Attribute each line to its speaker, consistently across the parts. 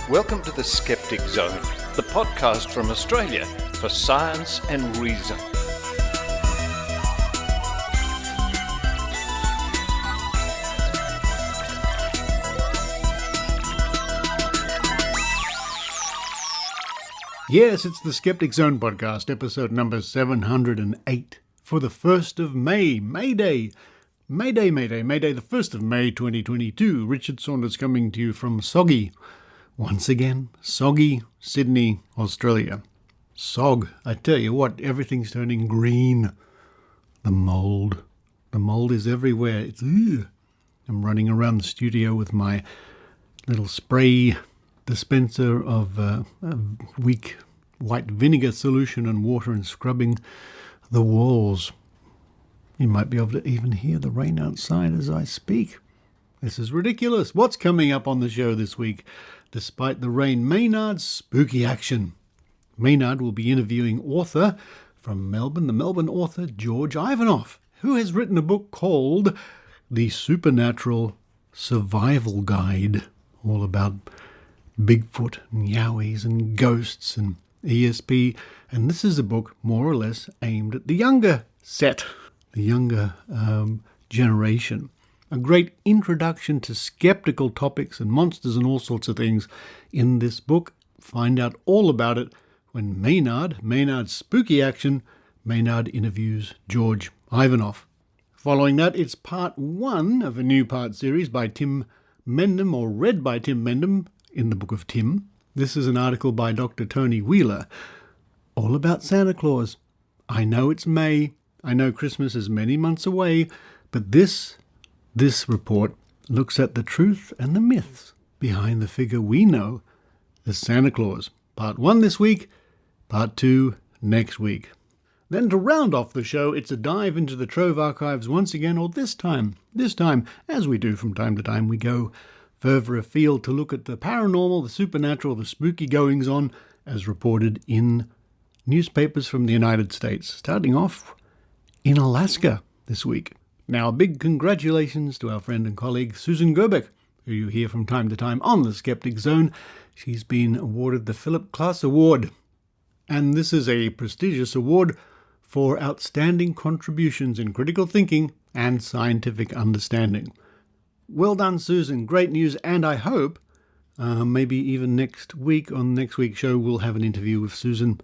Speaker 1: Welcome to the Skeptic Zone, the podcast from Australia for science and reason.
Speaker 2: Yes, it's the Skeptic Zone podcast, episode number 708 for the 1st of May, May Day, the 1st of May 2022. Richard Saunders coming to you from Soggy, once again, Soggy, Sydney, Australia. Sog, I tell you what, everything's turning green. The mould is everywhere. I'm running around the studio with my little spray dispenser of weak white vinegar solution and water and scrubbing the walls. You might be able to even hear the rain outside as I speak. This is ridiculous. What's coming up on the show this week? Despite the rain, Maynard's spooky action. Maynard will be interviewing author from Melbourne, the Melbourne author George Ivanoff, who has written a book called The Supernatural Survival Guide, all about Bigfoot and Yowies and ghosts and ESP. And this is a book more or less aimed at the younger set, the younger generation. A great introduction to skeptical topics and monsters and all sorts of things in this book. Find out all about it when Maynard's spooky action, Maynard interviews George Ivanoff. Following that, it's part one of a new part series by Tim Mendham, or read by Tim Mendham, in the Book of Tim. This is an article by Dr. Tony Wheeler, all about Santa Claus. I know it's May, I know Christmas is many months away, but this report looks at the truth and the myths behind the figure we know as Santa Claus. Part 1 this week, part 2 next week. Then to round off the show, it's a dive into the Trove archives once again, or this time, as we do from time to time, we go further afield to look at the paranormal, the supernatural, the spooky goings-on as reported in newspapers from the United States, starting off in Alaska this week. Now, big congratulations to our friend and colleague Susan Gerbeck, who you hear from time to time on the Skeptic Zone. She's been awarded the Philip Klass Award, and this is a prestigious award for outstanding contributions in critical thinking and scientific understanding. Well done, Susan. Great news, and I hope maybe even next week, on next week's show, we'll have an interview with Susan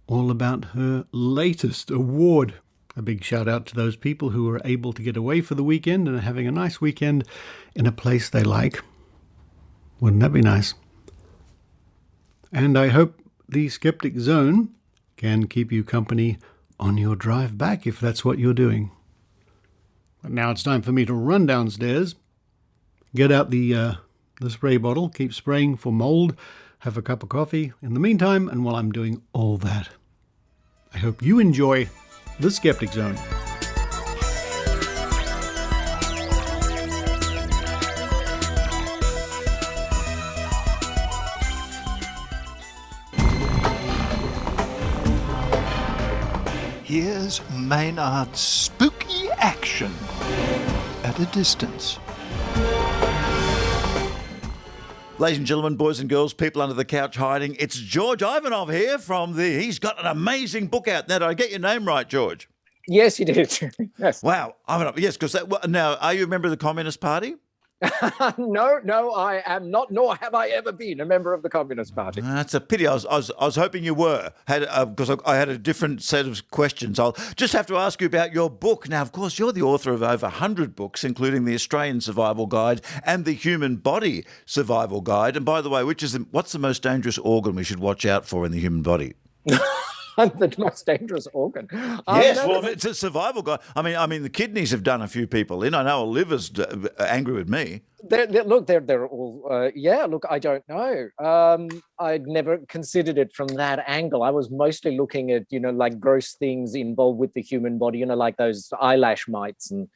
Speaker 2: all about her latest award. A big shout out to those people who were able to get away for the weekend and are having a nice weekend in a place they like. Wouldn't that be nice? And I hope the Skeptic Zone can keep you company on your drive back, if that's what you're doing. But now it's time for me to run downstairs, get out the spray bottle, keep spraying for mold, have a cup of coffee in the meantime, and while I'm doing all that, I hope you enjoy the Skeptic Zone.
Speaker 3: Here's Maynard's spooky action at a distance.
Speaker 4: Ladies and gentlemen, boys and girls, people under the couch hiding, it's George Ivanoff here he's got an amazing book out. Now, did I get your name right, George?
Speaker 5: Yes, you did. Yes.
Speaker 4: Wow, Ivanoff, yes, because now, are you a member of the Communist Party?
Speaker 5: No, I am not, nor have I ever been a member of the Communist Party.
Speaker 4: That's a pity. I was hoping you were, because I had a different set of questions. I'll just have to ask you about your book. Now, of course, you're the author of over 100 books, including the Australian Survival Guide and the Human Body Survival Guide. And by the way, what's the most dangerous organ we should watch out for in the human body?
Speaker 5: The most dangerous organ.
Speaker 4: Yes, well, it's a survival guide. I mean, the kidneys have done a few people in. I know a liver's angry with me.
Speaker 5: They're all. Look, I don't know. I'd never considered it from that angle. I was mostly looking at, like gross things involved with the human body, like those eyelash mites and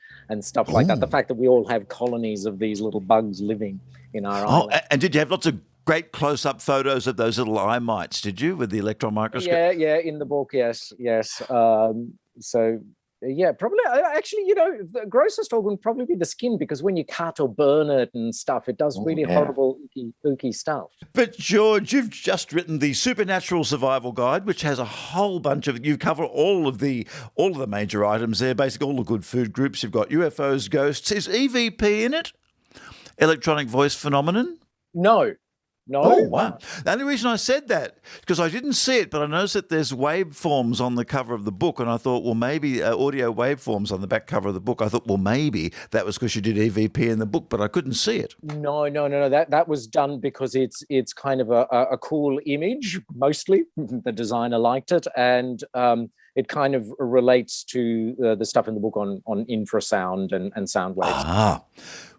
Speaker 5: stuff like that. The fact that we all have colonies of these little bugs living in our eyes.
Speaker 4: Oh, and did you have lots of great close-up photos of those little eye mites, did you, with the electron microscope?
Speaker 5: Yeah, in the book, yes. So Yeah, probably. Actually, the grossest organ would probably be the skin, because when you cut or burn it and stuff, it does really horrible, ooky stuff.
Speaker 4: But George, you've just written the Supernatural Survival Guide, which has a whole bunch of. You cover all of the major items there, basically all the good food groups. You've got UFOs, ghosts. Is EVP in it? Electronic voice phenomenon?
Speaker 5: No.
Speaker 4: Oh, wow. The only reason I said that is because I didn't see it, but I noticed that there's waveforms on the cover of the book, and I thought, well, maybe audio waveforms on the back cover of the book. I thought, well, maybe that was because you did EVP in the book, but I couldn't see it.
Speaker 5: No. That was done because it's kind of a cool image, mostly. The designer liked it, and it kind of relates to the stuff in the book on infrasound and sound waves.
Speaker 4: Ah.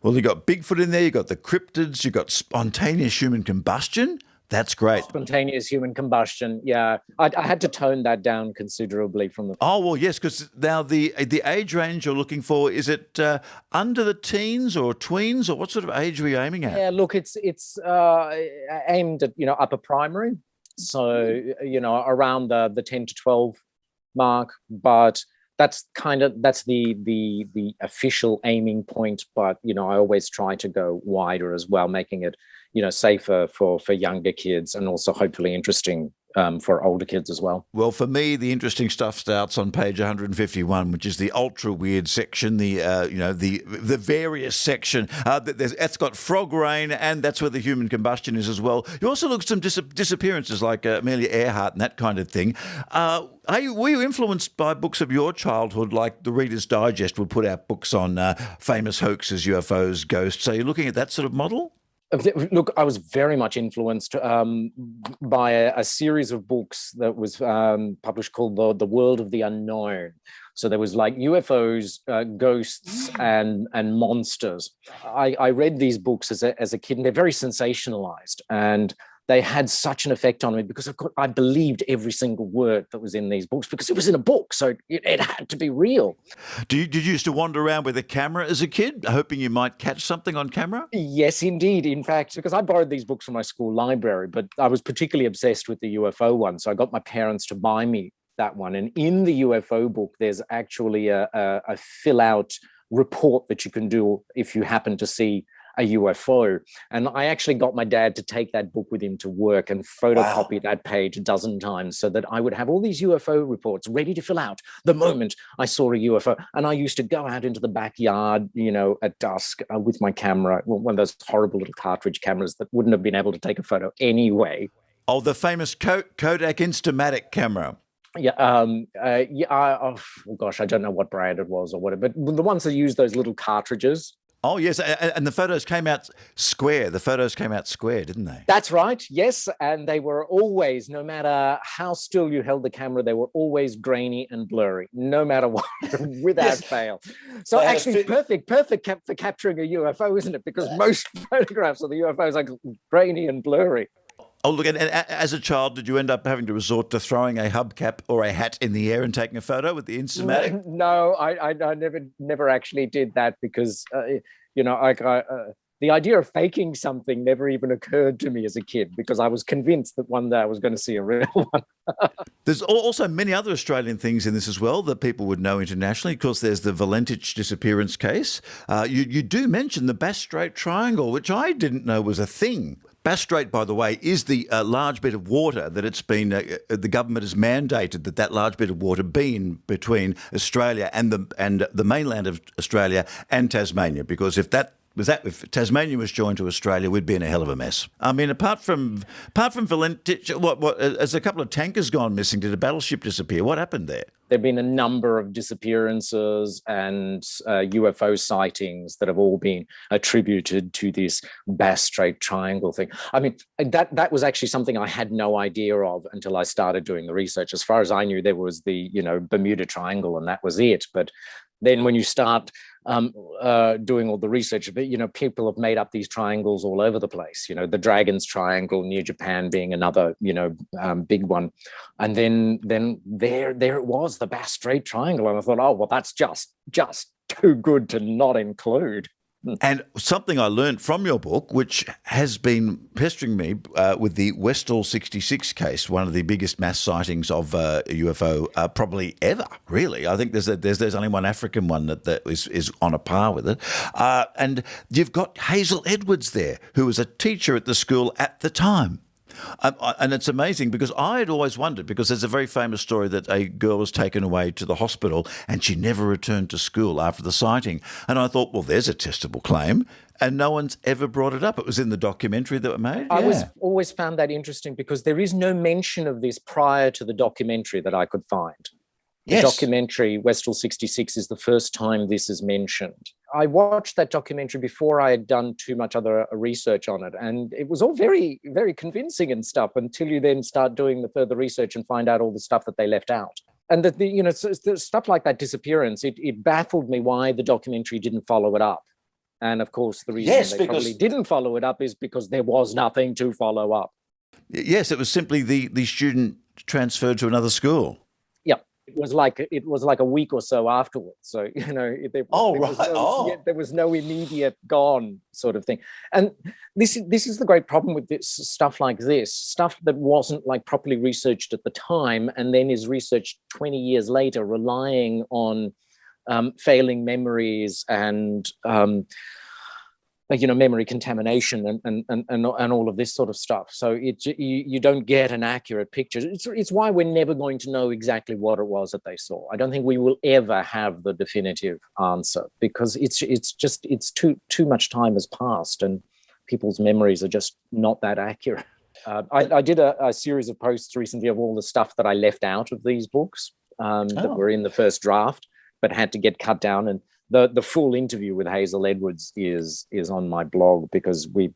Speaker 4: Well, you got Bigfoot in there, you got the cryptids, you got spontaneous human combustion. That's great.
Speaker 5: Spontaneous human combustion, yeah. I had to tone that down considerably from the...
Speaker 4: Oh, well, yes, because now the age range you're looking for, is it under the teens or tweens, or what sort of age are we aiming at?
Speaker 5: Yeah, look, it's aimed at, upper primary. So, around the 10 to 12 mark, but that's the official aiming point. But I always try to go wider as well, making it safer for younger kids, and also hopefully interesting for older kids as well.
Speaker 4: Well, for me, the interesting stuff starts on page 151, which is the ultra weird section, the various section. That's got frog rain, and that's where the human combustion is as well. You also look at some disappearances like Amelia Earhart and that kind of thing. Were you influenced by books of your childhood, like the Reader's Digest would put out books on famous hoaxes, UFOs, ghosts? Are you looking at that sort of model?
Speaker 5: Look, I was very much influenced by a series of books that was published called The World of the Unknown. So there was like UFOs, ghosts, and monsters. I read these books as a kid, and they're very sensationalized, and they had such an effect on me because I believed every single word that was in these books, because it was in a book, so it had to be real.
Speaker 4: Did you used to wander around with a camera as a kid, hoping you might catch something on camera?
Speaker 5: Yes, indeed. In fact, because I borrowed these books from my school library, but I was particularly obsessed with the UFO one, so I got my parents to buy me that one. And in the UFO book, there's actually a fill-out report that you can do if you happen to see a UFO. And I actually got my dad to take that book with him to work and photocopy that page a dozen times, so that I would have all these UFO reports ready to fill out the moment I saw a UFO. And I used to go out into the backyard, at dusk with my camera, one of those horrible little cartridge cameras that wouldn't have been able to take a photo anyway.
Speaker 4: Oh, the famous Kodak Instamatic camera.
Speaker 5: Yeah, oh gosh, I don't know what brand it was or whatever, but the ones that use those little cartridges.
Speaker 4: Oh, yes, and the photos came out square. The photos came out square, didn't they?
Speaker 5: That's right, yes, and they were always, no matter how still you held the camera, they were always grainy and blurry, no matter what, without fail. So actually perfect for capturing a UFO, isn't it? Because most photographs of the UFOs are grainy and blurry.
Speaker 4: Oh, look, and as a child, did you end up having to resort to throwing a hubcap or a hat in the air and taking a photo with the Instamatic?
Speaker 5: No, I never actually did that, because, the idea of faking something never even occurred to me as a kid, because I was convinced that one day I was going to see a real one.
Speaker 4: There's also many other Australian things in this as well that people would know internationally. Of course, there's the Valentich disappearance case. You do mention the Bass Strait Triangle, which I didn't know was a thing. Bass Strait, by the way, is the large bit of water that it's been, the government has mandated that large bit of water be in between Australia and the mainland of Australia and Tasmania, because if Tasmania was joined to Australia, we'd be in a hell of a mess. I mean, apart from Valentich, what has a couple of tankers gone missing? Did a battleship disappear? What happened there?
Speaker 5: There have been a number of disappearances and UFO sightings that have all been attributed to this Bass Strait Triangle thing. I mean, that was actually something I had no idea of until I started doing the research. As far as I knew, there was the Bermuda Triangle, and that was it. But then when you start doing all the research, people have made up these triangles all over the place. The Dragon's Triangle near Japan being another, big one. And then there it was, the Bass Strait Triangle. And I thought, oh, well, that's just too good to not include.
Speaker 4: And something I learned from your book, which has been pestering me with the Westall 66 case, one of the biggest mass sightings of a UFO probably ever, really. I think there's only one African one that is on a par with it. And you've got Hazel Edwards there, who was a teacher at the school at the time. And it's amazing because I had always wondered, because there's a very famous story that a girl was taken away to the hospital and she never returned to school after the sighting. And I thought, well, there's a testable claim. And no one's ever brought it up. It was in the documentary that were made.
Speaker 5: I was always found that interesting because there is no mention of this prior to the documentary that I could find. The documentary, Westall 66, is the first time this is mentioned. I watched that documentary before I had done too much other research on it, and it was all very, very convincing and stuff until you then start doing the further research and find out all the stuff that they left out. And the stuff like that disappearance, it baffled me why the documentary didn't follow it up. And of course, the reason they probably didn't follow it up is because there was nothing to follow up.
Speaker 4: Yes, it was simply the student transferred to another school.
Speaker 5: It was like a week or so afterwards. So, there was no immediate gone sort of thing. And this is the great problem with this stuff like this, stuff that wasn't like properly researched at the time and then is researched 20 years later, relying on failing memories and memory contamination and all of this sort of stuff. So you don't get an accurate picture. It's why we're never going to know exactly what it was that they saw. I don't think we will ever have the definitive answer because it's too much time has passed and people's memories are just not that accurate. I did a series of posts recently of all the stuff that I left out of these books that were in the first draft, but had to get cut down. And the full interview with Hazel Edwards is on my blog because we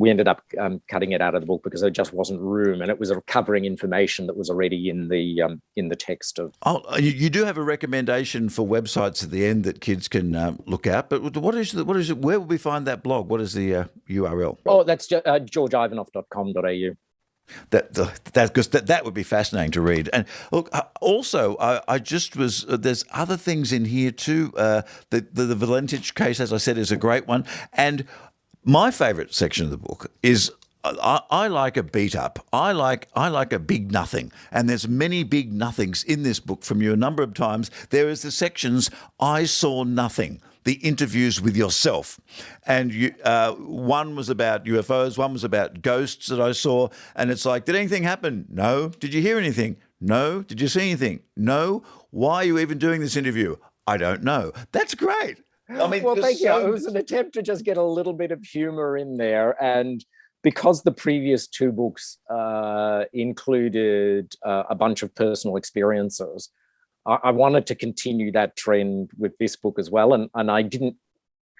Speaker 5: ended up cutting it out of the book because there just wasn't room, and it was covering information that was already in the text of.
Speaker 4: Oh, you do have a recommendation for websites at the end that kids can look at, but what is it? Where will we find that blog? What is the URL?
Speaker 5: Oh, that's georgeivanov.com.au.
Speaker 4: That would be fascinating to read. And look, also, I just was. There's other things in here too. The Valentich case, as I said, is a great one. And my favourite section of the book is I like a beat up. I like a big nothing. And there's many big nothings in this book from you a number of times. There is the sections I saw nothing. The interviews with yourself. And one was about UFOs, one was about ghosts that I saw. And it's like, did anything happen? No. Did you hear anything? No. Did you see anything? No. Why are you even doing this interview? I don't know. That's great. I mean,
Speaker 5: well, thank you. It was an attempt to just get a little bit of humor in there. And because the previous two books included a bunch of personal experiences, I wanted to continue that trend with this book as well. And I didn't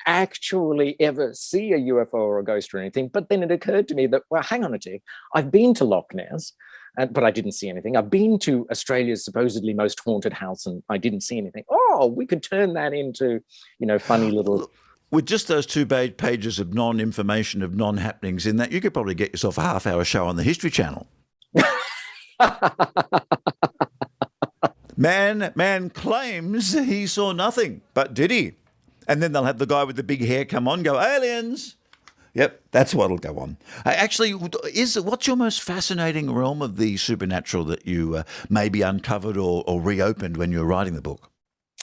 Speaker 5: actually ever see a UFO or a ghost or anything. But then it occurred to me that, well, hang on a tick. I've been to Loch Ness, but I didn't see anything. I've been to Australia's supposedly most haunted house and I didn't see anything. Oh, we could turn that into, funny little...
Speaker 4: With just those 2 pages of non-information, of non-happenings in that, you could probably get yourself a half-hour show on the History Channel. Man claims he saw nothing, but did he? And then they'll have the guy with the big hair come on, go, aliens. Yep, that's what'll go on. Actually, what's your most fascinating realm of the supernatural that you maybe uncovered or reopened when you were writing the book?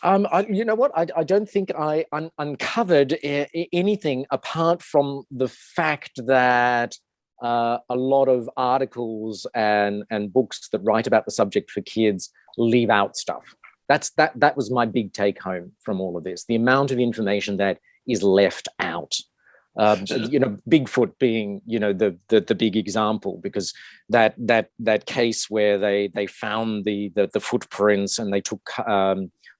Speaker 5: You know what? I don't think I uncovered anything apart from the fact that a lot of articles and books that write about the subject for kids leave out stuff. That was my big take home from all of this. The amount of information that is left out. Bigfoot being, the big example, because that case where they found the footprints and they took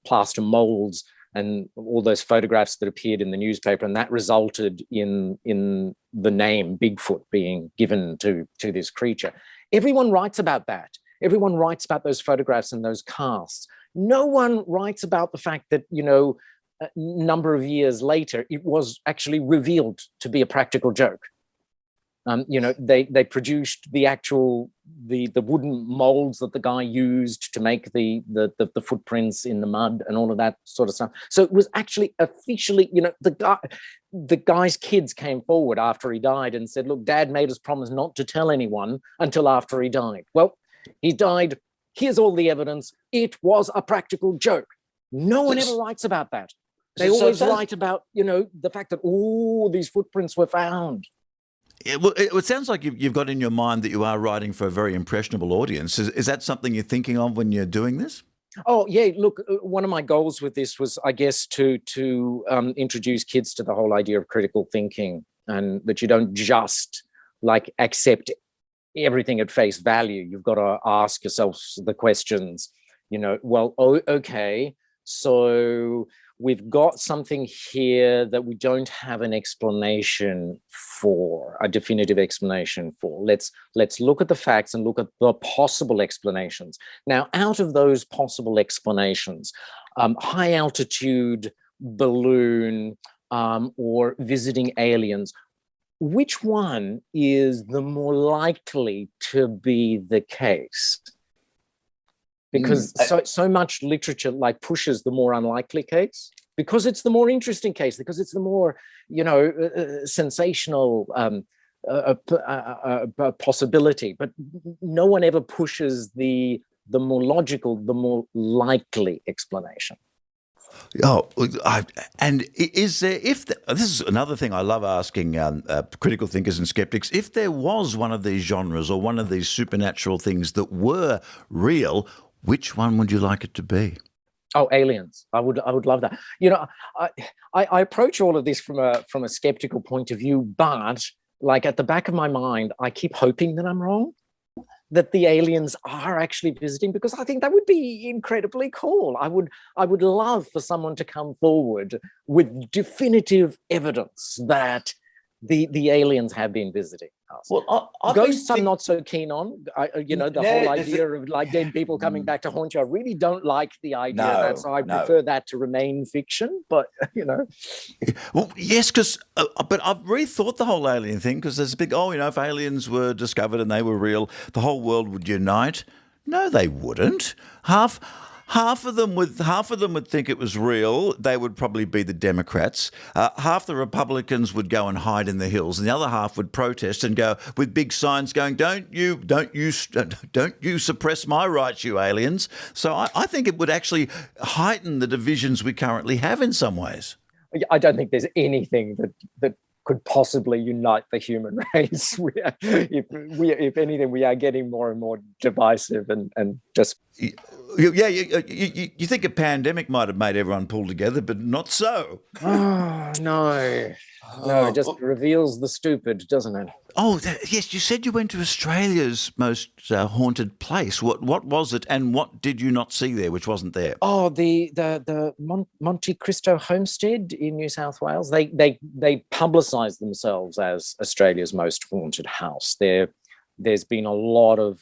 Speaker 5: plaster molds and all those photographs that appeared in the newspaper, and that resulted in the name Bigfoot being given to this creature. Everyone writes about that. Everyone writes about those photographs and those casts. No one writes about the fact that, a number of years later, it was actually revealed to be a practical joke. They produced the actual the wooden molds that the guy used to make the footprints in the mud and all of that sort of stuff. So it was actually officially, the guy's kids came forward after he died and said, look, Dad made us promise not to tell anyone until after he died. Well, he died. Here's all the evidence. It was a practical joke. No one ever writes about that. They always write about, the fact that all these footprints were found.
Speaker 4: It sounds like you've got in your mind that you are writing for a very impressionable audience. Is that something you're thinking of when you're doing this?
Speaker 5: Oh, yeah. Look, one of my goals with this was, I guess, to introduce kids to the whole idea of critical thinking, and that you don't just accept everything at face value. You've got to ask yourself the questions, okay, so we've got something here that we don't have an explanation for, a definitive explanation for. Let's look at the facts and look at the possible explanations. Now, out of those possible explanations, high altitude balloon or visiting aliens, which one is the more likely to be the case? Because so much literature pushes the more unlikely case, because it's the more interesting case, because it's the more sensational possibility. But no one ever pushes the more logical, the more likely explanation.
Speaker 4: Oh, and is there, this is another thing I love asking critical thinkers and skeptics, if there was one of these genres or one of these supernatural things that were real, which one would you like it to be?
Speaker 5: Oh, aliens. I would love that. I approach all of this from a skeptical point of view, but at the back of my mind, I keep hoping that I'm wrong, that the aliens are actually visiting, because I think that would be incredibly cool. I would love for someone to come forward with definitive evidence that the aliens have been visiting us.
Speaker 4: Well,
Speaker 5: ghosts I'm not so keen on. The whole idea of dead people coming back to haunt you, I really don't like the idea of that. So I prefer that to remain fiction. But
Speaker 4: Well, yes, because but I've rethought the whole alien thing, because there's a big if aliens were discovered and they were real, the whole world would unite. No, they wouldn't. Half of them would think it was real. They would probably be the Democrats. Half the Republicans would go and hide in the hills, and the other half would protest and go with big signs going, "Don't you suppress my rights, you aliens." So I think it would actually heighten the divisions we currently have in some ways.
Speaker 5: I don't think there's anything that could possibly unite the human race. If anything, we are getting more and more divisive and just.
Speaker 4: Yeah, you think a pandemic might have made everyone pull together, but not so.
Speaker 5: Oh, no, it just reveals the stupid, doesn't it?
Speaker 4: Oh, yes, you said you went to Australia's most haunted place. What was it, and what did you not see there, which wasn't there?
Speaker 5: Oh, the Monte Cristo homestead in New South Wales. They publicised themselves as Australia's most haunted house. There's been a lot of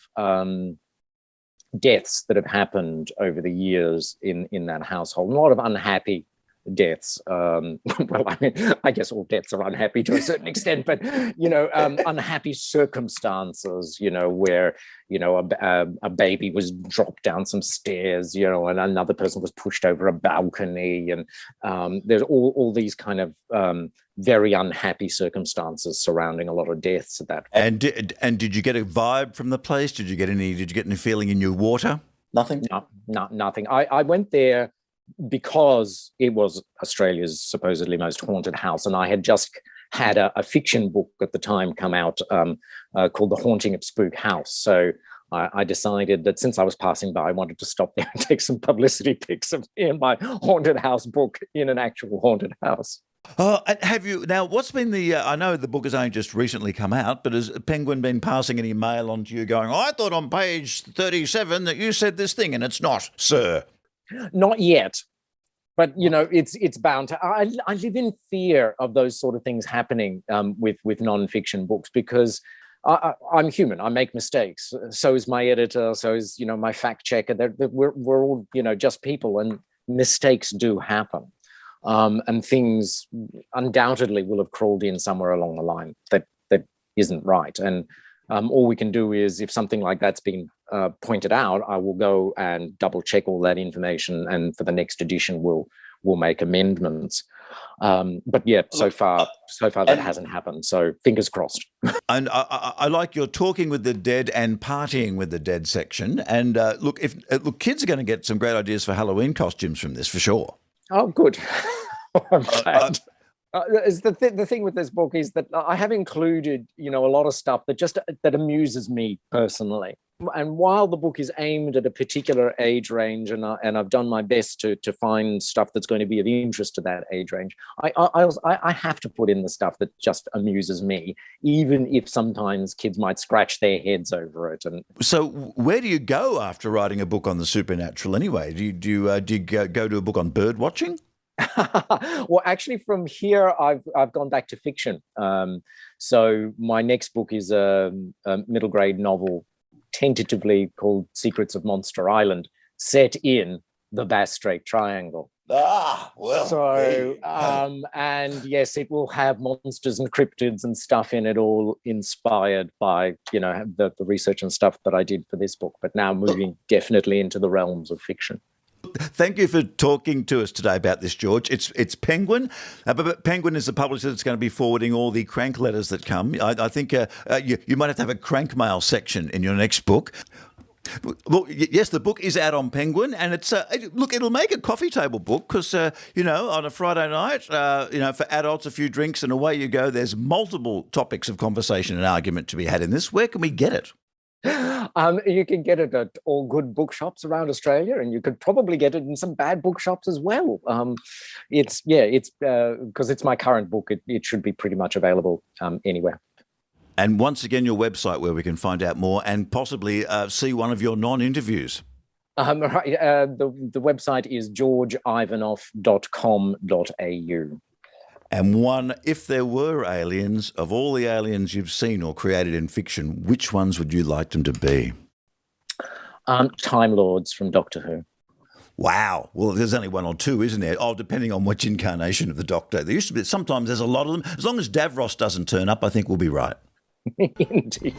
Speaker 5: deaths that have happened over the years in that household. A lot of unhappy deaths. Well, I mean, I guess all deaths are unhappy to a certain extent, but unhappy circumstances. Where a baby was dropped down some stairs. And another person was pushed over a balcony, and there's all these kind of very unhappy circumstances surrounding a lot of deaths at that point.
Speaker 4: And did you get a vibe from the place? Did you get any feeling in your water? Nothing?
Speaker 5: No, nothing. I went there because it was Australia's supposedly most haunted house, and I had just had a fiction book at the time come out called The Haunting of Spook House. So I decided that since I was passing by, I wanted to stop there and take some publicity pics of me and my haunted house book in an actual haunted house.
Speaker 4: Have you now? What's been the? I know the book has only just recently come out, but has Penguin been passing any mail on to you, going, "I thought on page 37 that you said this thing, and it's not, sir"?
Speaker 5: Not yet, but it's bound to. I live in fear of those sort of things happening with non-fiction books, because I'm human. I make mistakes. So is my editor. So is my fact checker. We're all just people, and mistakes do happen. And things undoubtedly will have crawled in somewhere along the line that isn't right. And all we can do is, if something like that's been pointed out, I will go and double check all that information, and for the next edition we'll make amendments. But yeah, so far that hasn't happened. So fingers crossed.
Speaker 4: And I like your talking with the dead and partying with the dead section. And look, kids are going to get some great ideas for Halloween costumes from this for sure.
Speaker 5: Oh, good. I'm glad. The thing with this book is that I have included, a lot of stuff that amuses me personally. And while the book is aimed at a particular age range, and I've done my best to find stuff that's going to be of interest to that age range, I have to put in the stuff that just amuses me, even if sometimes kids might scratch their heads over it. And
Speaker 4: so, where do you go after writing a book on the supernatural? Anyway, do you go to a book on bird watching?
Speaker 5: Well, actually, from here, I've gone back to fiction. So my next book is a middle grade novel, tentatively called Secrets of Monster Island, set in the Bass Strait Triangle.
Speaker 4: Well.
Speaker 5: So, and yes, it will have monsters and cryptids and stuff in it, all inspired by, the research and stuff that I did for this book, but now moving definitely into the realms of fiction.
Speaker 4: Thank you for talking to us today about this, George. It's Penguin, but Penguin is the publisher that's going to be forwarding all the crank letters that come. I think you might have to have a crank mail section in your next book. Look, yes, the book is out on Penguin, and it'll make a coffee table book because, on a Friday night, for adults, a few drinks and away you go. There's multiple topics of conversation and argument to be had in this. Where can we get it?
Speaker 5: You can get it at all good bookshops around Australia, and you could probably get it in some bad bookshops as well. It's because it's my current book. It should be pretty much available anywhere.
Speaker 4: And once again, your website where we can find out more and possibly see one of your non-interviews. The website is georgeivanov.com.au. And one, if there were aliens, of all the aliens you've seen or created in fiction, which ones would you like them to be? Time Lords from Doctor Who. Wow. Well, there's only one or two, isn't there? Oh, depending on which incarnation of the Doctor. There used to be, sometimes there's a lot of them. As long as Davros doesn't turn up, I think we'll be right. Indeed.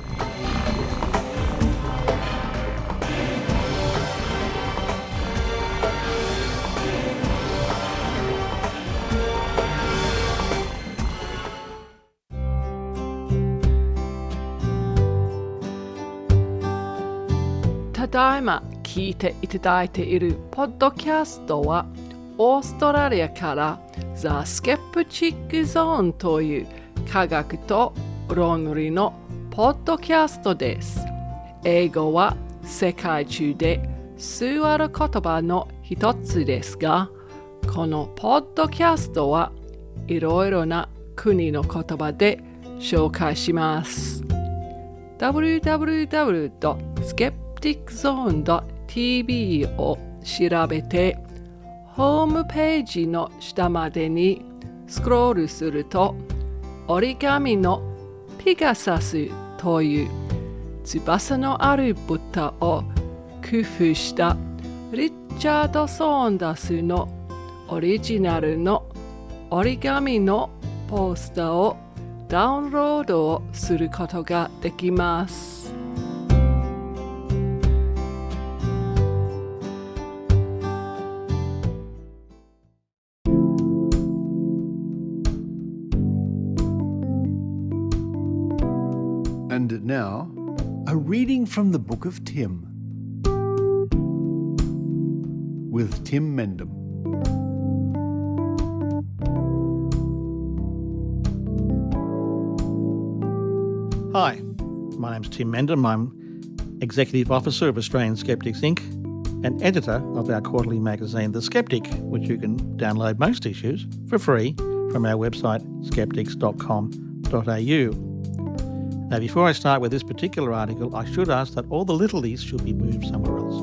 Speaker 6: ただいま聞いていただいているポッドキャストはオーストラリアから The Skeptic Zone という科学と論理のポッドキャストです。英語は世界中で数ある言葉の一つですが、このポッドキャストはいろいろな国の言葉で紹介します。www.skepticzone.tv を調べて、ホームページの下までにスクロールすると、折り紙のピガサスという翼のある豚を工夫したリッチャード・ソーンダスのオリジナルの折り紙のポスターをダウンロードをすることができます。
Speaker 2: And now, a reading from the Book of Tim with Tim Mendham.
Speaker 7: Hi, my name's Tim Mendham. I'm Executive Officer of Australian Skeptics Inc. and editor of our quarterly magazine, The Skeptic, which you can download most issues for free from our website, skeptics.com.au. Now, before I start with this particular article, I should ask that all the littlies should be moved somewhere else,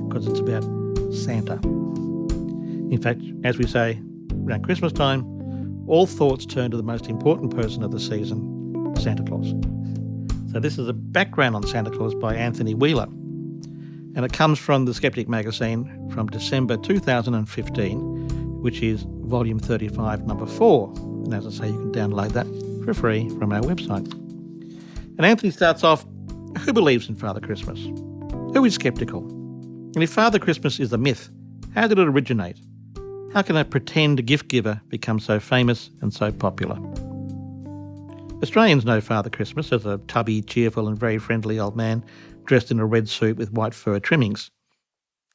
Speaker 7: because it's about Santa. In fact, as we say around Christmas time, all thoughts turn to the most important person of the season, Santa Claus. So this is a background on Santa Claus by Anthony Wheeler, and it comes from the Skeptic magazine from December 2015, which is volume 35, number 4. And as I say, you can download that for free from our website. And Anthony starts off, who believes in Father Christmas? Who is sceptical? And if Father Christmas is a myth, how did it originate? How can a pretend gift giver become so famous and so popular? Australians know Father Christmas as a tubby, cheerful and very friendly old man dressed in a red suit with white fur trimmings.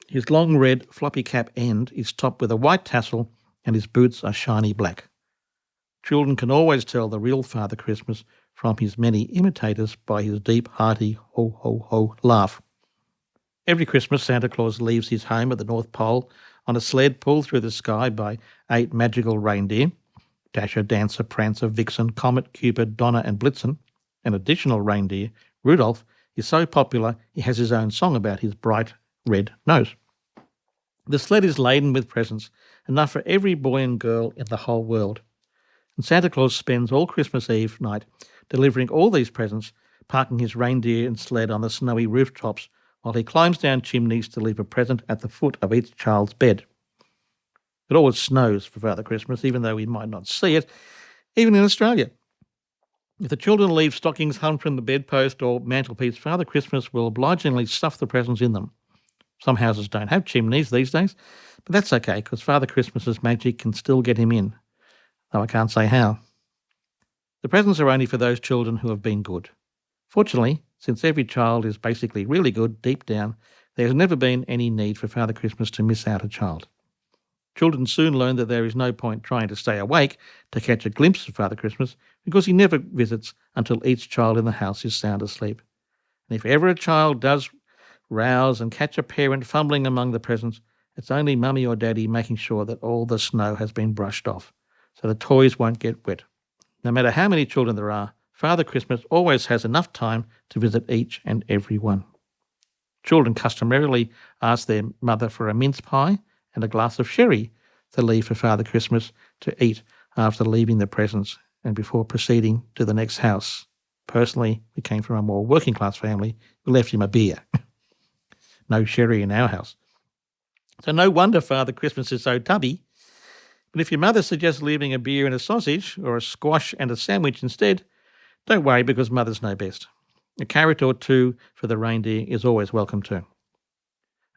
Speaker 7: His long red floppy cap end is topped with a white tassel and his boots are shiny black. Children can always tell the real Father Christmas from his many imitators by his deep, hearty ho-ho-ho laugh. Every Christmas, Santa Claus leaves his home at the North Pole on a sled pulled through the sky by 8 magical reindeer, Dasher, Dancer, Prancer, Vixen, Comet, Cupid, Donner and Blitzen. An additional reindeer, Rudolph, is so popular he has his own song about his bright red nose. The sled is laden with presents, enough for every boy and girl in the whole world. And Santa Claus spends all Christmas Eve night delivering all these presents, parking his reindeer and sled on the snowy rooftops while he climbs down chimneys to leave a present at the foot of each child's bed. It always snows for Father Christmas, even though we might not see it, even in Australia. If the children leave stockings hung from the bedpost or mantelpiece, Father Christmas will obligingly stuff the presents in them. Some houses don't have chimneys these days, but that's okay because Father Christmas's magic can still get him in, though I can't say how. The presents are only for those children who have been good. Fortunately, since every child is basically really good deep down, there has never been any need for Father Christmas to miss out a child. Children soon learn that there is no point trying to stay awake to catch a glimpse of Father Christmas because he never visits until each child in the house is sound asleep. And if ever a child does rouse and catch a parent fumbling among the presents, it's only mummy or daddy making sure that all the snow has been brushed off, so the toys won't get wet. No matter how many children there are, Father Christmas always has enough time to visit each and every one. Children customarily ask their mother for a mince pie and a glass of sherry to leave for Father Christmas to eat after leaving the presents and before proceeding to the next house. Personally, we came from a more working class family. We left him a beer. No sherry in our house. So no wonder Father Christmas is so tubby. But if your mother suggests leaving a beer and a sausage or a squash and a sandwich instead, don't worry because mothers know best. A carrot or two for the reindeer is always welcome too.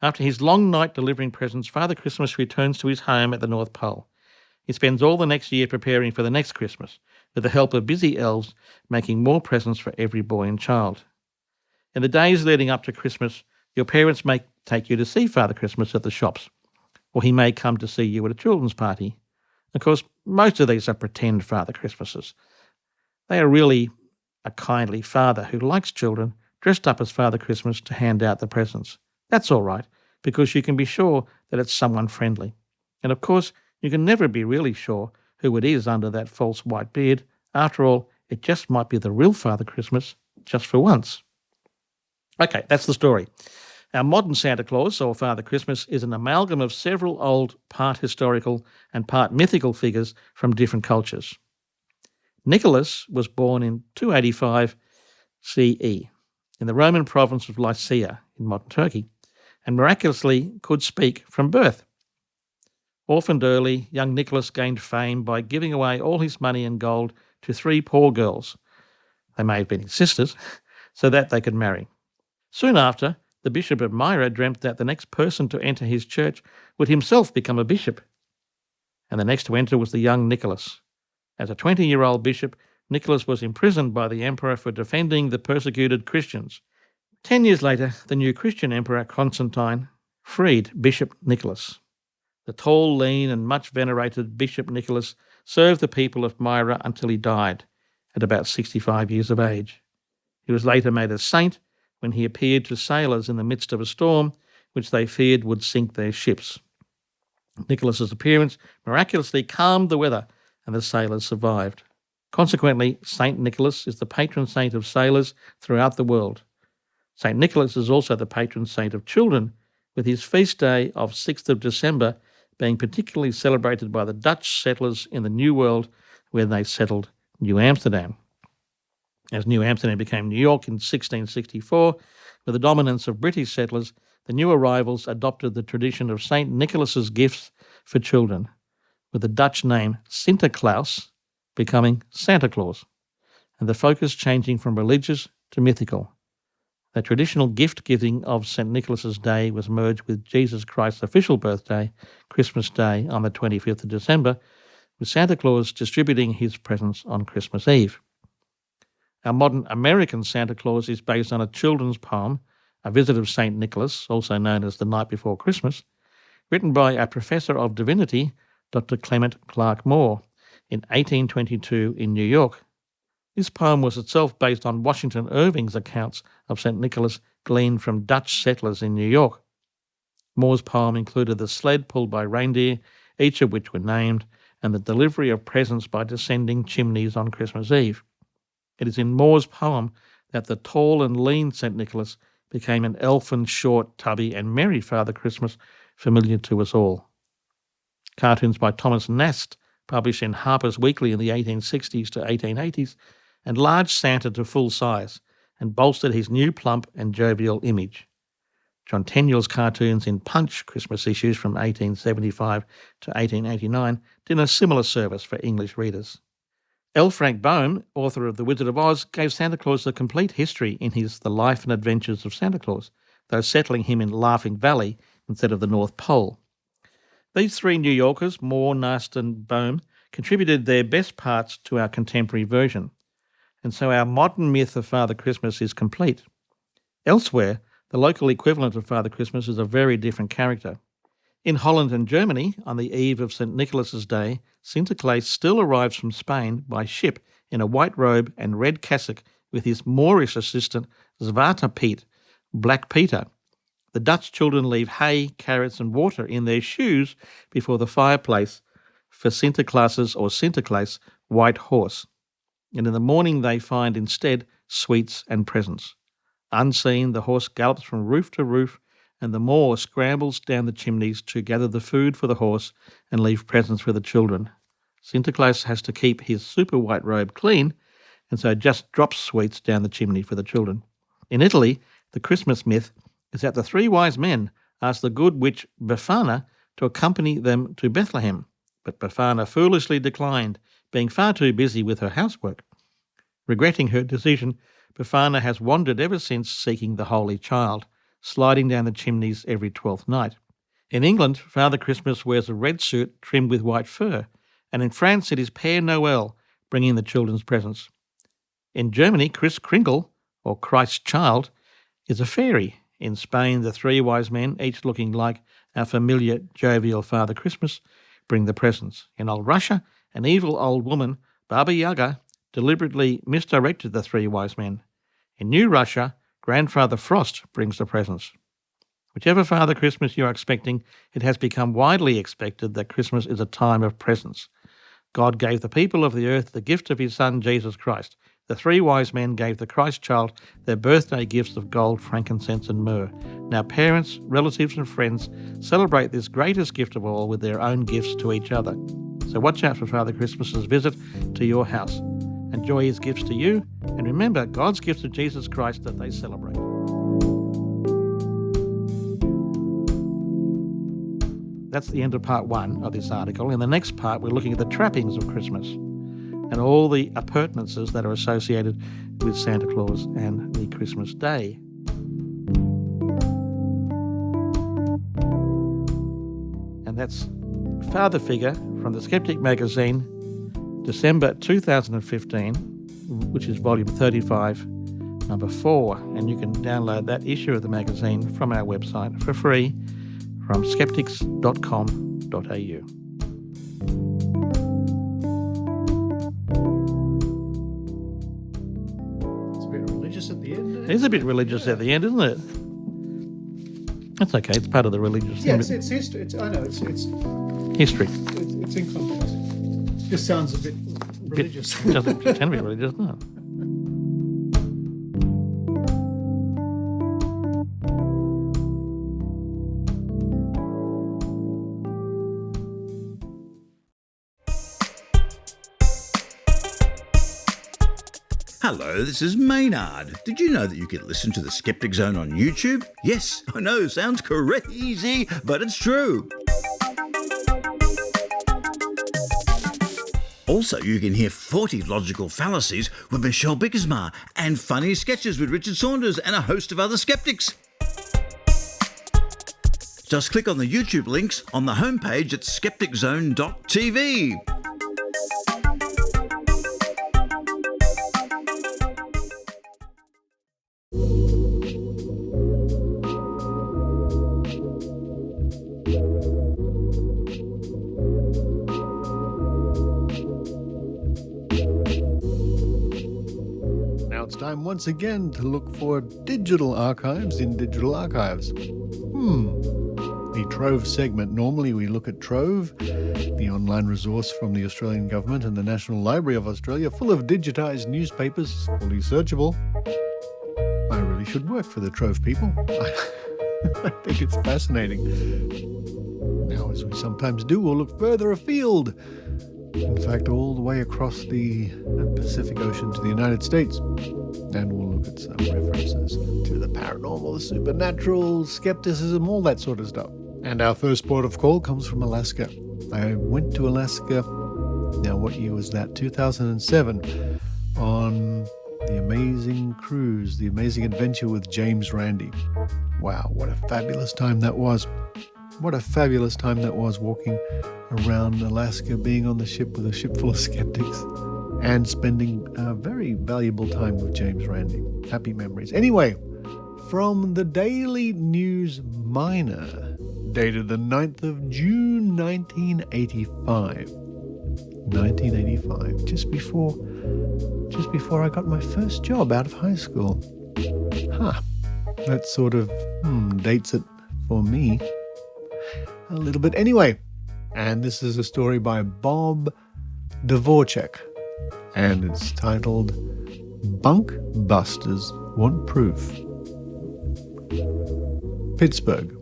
Speaker 7: After his long night delivering presents, Father Christmas returns to his home at the North Pole. He spends all the next year preparing for the next Christmas, with the help of busy elves making more presents for every boy and child. In the days leading up to Christmas, your parents may take you to see Father Christmas at the shops, or he may come to see you at a children's party. Of course, most of these are pretend Father Christmases. They are really a kindly father who likes children dressed up as Father Christmas to hand out the presents. That's all right, because you can be sure that it's someone friendly. And of course, you can never be really sure who it is under that false white beard. After all, it just might be the real Father Christmas, just for once. Okay, that's the story. Our modern Santa Claus, or Father Christmas, is an amalgam of several old, part historical and part mythical figures from different cultures. Nicholas was born in 285 CE in the Roman province of Lycia in modern Turkey, and miraculously could speak from birth. Orphaned early, young Nicholas gained fame by giving away all his money and gold to 3 poor girls, they may have been his sisters, so that they could marry. Soon after, the Bishop of Myra dreamt that the next person to enter his church would himself become a bishop, and the next to enter was the young Nicholas. As a 20-year-old bishop, Nicholas was imprisoned by the emperor for defending the persecuted Christians. 10 years later, the new Christian emperor, Constantine, freed Bishop Nicholas. The tall, lean and much venerated Bishop Nicholas served the people of Myra until he died at about 65 years of age. He was later made a saint when he appeared to sailors in the midst of a storm which they feared would sink their ships. Nicholas's appearance miraculously calmed the weather and the sailors survived. Consequently, Saint Nicholas is the patron saint of sailors throughout the world. Saint Nicholas is also the patron saint of children, with his feast day of 6th of December being particularly celebrated by the Dutch settlers in the New World where they settled New Amsterdam. As New Amsterdam became New York in 1664, with the dominance of British settlers, the new arrivals adopted the tradition of St. Nicholas's gifts for children, with the Dutch name Sinterklaas becoming Santa Claus. and the focus changing from religious to mythical. The traditional gift-giving of St. Nicholas's Day was merged with Jesus Christ's official birthday, Christmas Day, on the 25th of December, with Santa Claus distributing his presents on Christmas Eve. Our modern American Santa Claus is based on a children's poem, A Visit of St. Nicholas, also known as The Night Before Christmas, written by a professor of divinity, Dr. Clement Clark Moore, in 1822 in New York. This poem was itself based on Washington Irving's accounts of St. Nicholas gleaned from Dutch settlers in New York. Moore's poem included the sled pulled by reindeer, each of which were named, and the delivery of presents by descending chimneys on Christmas Eve. It is in Moore's poem that the tall and lean St. Nicholas became an elfin, short, tubby, and merry Father Christmas familiar to us all. Cartoons by Thomas Nast, published in Harper's Weekly in the 1860s to 1880s, enlarged Santa to full size and bolstered his new plump and jovial image. John Tenniel's cartoons in Punch Christmas issues from 1875 to 1889 did a similar service for English readers. L. Frank Baum, author of The Wizard of Oz, gave Santa Claus a complete history in his The Life and Adventures of Santa Claus, though settling him in Laughing Valley instead of the North Pole. These three New Yorkers, Moore, Nast and Baum, contributed their best parts to our contemporary version, and so our modern myth of Father Christmas is complete. Elsewhere, the local equivalent of Father Christmas is a very different character. In Holland and Germany, on the eve of St. Nicholas's Day, Sinterklaas still arrives from Spain by ship in a white robe and red cassock with his Moorish assistant Zwarte Piet, Black Peter. The Dutch children leave hay, carrots and water in their shoes before the fireplace for Sinterklaas's or Sinterklaas' white horse. And in the morning they find instead sweets and presents. Unseen, the horse gallops from roof to roof, and the Moor scrambles down the chimneys to gather the food for the horse and leave presents for the children. Sinterklaas has to keep his super white robe clean, and so just drops sweets down the chimney for the children. In Italy, the Christmas myth is that the three wise men asked the good witch Befana to accompany them to Bethlehem, but Befana foolishly declined, being far too busy with her housework. Regretting her decision, Befana has wandered ever since seeking the Holy Child, sliding down the chimneys every 12th night. In England, Father Christmas wears a red suit trimmed with white fur, and in France it is Père Noël bringing the children's presents. In Germany, Kris Kringle, or Christ Child, is a fairy. In Spain, the three wise men, each looking like our familiar jovial Father Christmas, bring the presents. In old Russia, an evil old woman, Baba Yaga, deliberately misdirected the three wise men. In New Russia, Grandfather Frost brings the presents. Whichever Father Christmas you are expecting, it has become widely expected that Christmas is a time of presents. God gave the people of the earth the gift of his Son, Jesus Christ. The three wise men gave the Christ child their birthday gifts of gold, frankincense and myrrh. Now parents, relatives and friends celebrate this greatest gift of all with their own gifts to each other. So watch out for Father Christmas's visit to your house. Enjoy his gifts to you, and remember God's gift to Jesus Christ that they celebrate. That's the end of part one of this article. In the next part, we're looking at the trappings of Christmas and all the appurtenances that are associated with Santa Claus and the Christmas Day. And that's Father Figure from the Skeptic magazine, December 2015, which is volume 35, number 4. And you can download that issue of the magazine from our website for free from skeptics.com.au.
Speaker 2: It's a bit religious at the end.
Speaker 7: It is a bit religious at the end, isn't it? That's okay. It's part of the religious
Speaker 2: Yeah,
Speaker 7: thing.
Speaker 2: it's history. I know it's
Speaker 7: History.
Speaker 2: it's in context. Just sounds a bit religious.
Speaker 7: It doesn't pretend to be religious, doesn't it?
Speaker 4: Hello, this is Maynard. Did you know that you can listen to the Skeptic Zone on YouTube? Yes, I know, sounds crazy, but it's true. Also, you can hear 40 logical fallacies with Michelle Bickersma and funny sketches with Richard Saunders and a host of other skeptics. Just click on the YouTube links on the homepage at skepticzone.tv.
Speaker 2: Now it's time once again to look for digital archives in digital archives. The Trove segment. Normally we look at Trove, the online resource from the Australian Government and the National Library of Australia, full of digitised newspapers, fully searchable. I really should work for the Trove people. I think it's fascinating. Now, as we sometimes do, we'll look further afield. In fact, all the way across the Pacific Ocean to the United States. And we'll look at some references to the paranormal, the supernatural, skepticism, all that sort of stuff. And our first port of call comes from Alaska. I went to Alaska, now what year was that? 2007, on the amazing cruise, the amazing adventure with James Randi. Wow, what a fabulous time that was. What a fabulous time that was, walking around Alaska, being on the ship with a ship full of skeptics, and spending a very valuable time with James Randi. Happy memories. Anyway, from the Daily News Miner, dated the 9th of June, 1985. 1985, just before I got my first job out of high school. That sort of dates it for me a little bit. Anyway, and this is a story by Bob Dvorak, and it's titled Bunk Busters Want Proof. Pittsburgh.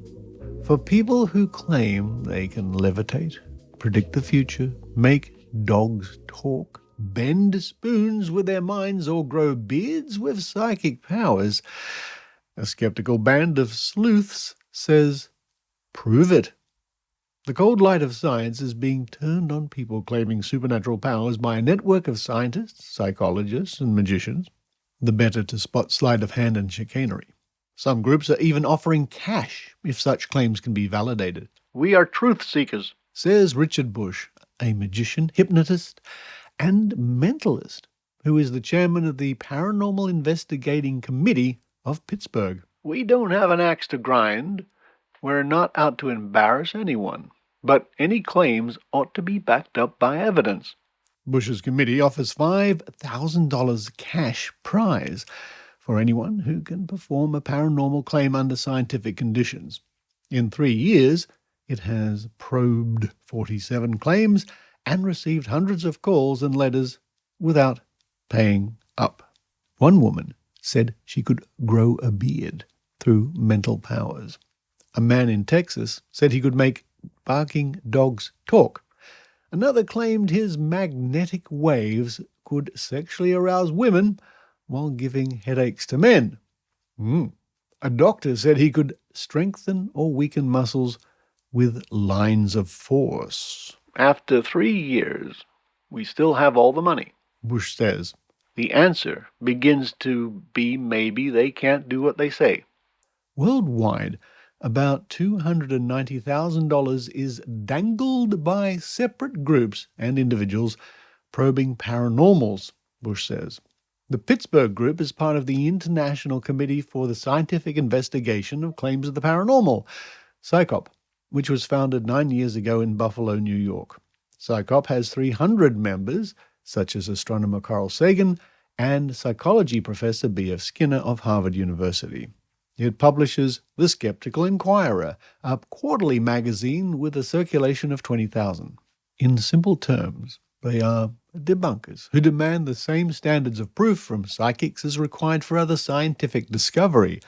Speaker 2: For people who claim they can levitate, predict the future, make dogs talk, bend spoons with their minds, or grow beards with psychic powers, a skeptical band of sleuths says, prove it. The cold light of science is being turned on people claiming supernatural powers by a network of scientists, psychologists, and magicians, the better to spot sleight of hand and chicanery. Some groups are even offering cash if such claims can be validated. We are truth seekers, says Richard Bush, a magician, hypnotist, and mentalist, who is the chairman of the Paranormal Investigating Committee of Pittsburgh. We don't have an axe to grind. We're not out to embarrass anyone, but any claims ought to be backed up by evidence. Bush's committee offers $5,000 cash prize for anyone who can perform a paranormal claim under scientific conditions. In 3 years, it has probed 47 claims and received hundreds of calls and letters without paying up. One woman said she could grow a beard through mental powers. A man in Texas said he could make barking dogs talk. Another claimed his magnetic waves could sexually arouse women while giving headaches to men. A doctor said he could strengthen or weaken muscles with lines of force. After 3 years, we still have all the money, Bush says. The answer begins to be maybe they can't do what they say. Worldwide, about $290,000 is dangled by separate groups and individuals probing paranormals, Bush says. The Pittsburgh group is part of the International Committee for the Scientific Investigation of Claims of the Paranormal, CSICOP, which was founded 9 years ago in Buffalo, New York. CSICOP has 300 members, such as astronomer Carl Sagan and psychology professor B.F. Skinner of Harvard University. It publishes The Skeptical Inquirer, a quarterly magazine with a circulation of 20,000. In simple terms, they are debunkers who demand the same standards of proof from psychics as required for other scientific discovery.